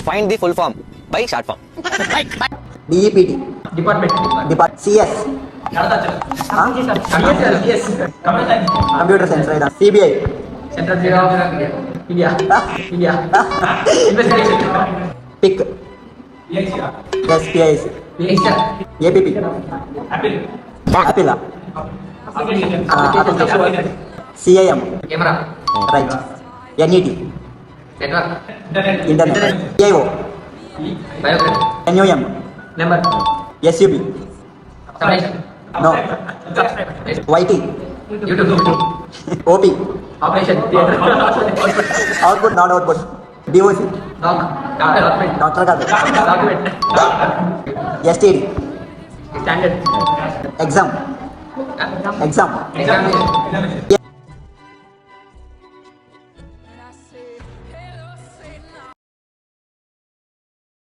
Find the full form by short form. DEPT. Department. CS. Yes. Computer science, right? CBI. Central Bureau of India. Investigation. PIC. Yes, PIC. APP. Apple. Apple. Application. CIM. Camera. Right. NET. Network. Internet. PIO. Biochem. NUM. Number. SUB. Summation. No. YT. YouTube. OP. Operation. Theater. Output, not output. DOC. Document. Doctor Kazu. Document. STD. Standard. Exam. Examination.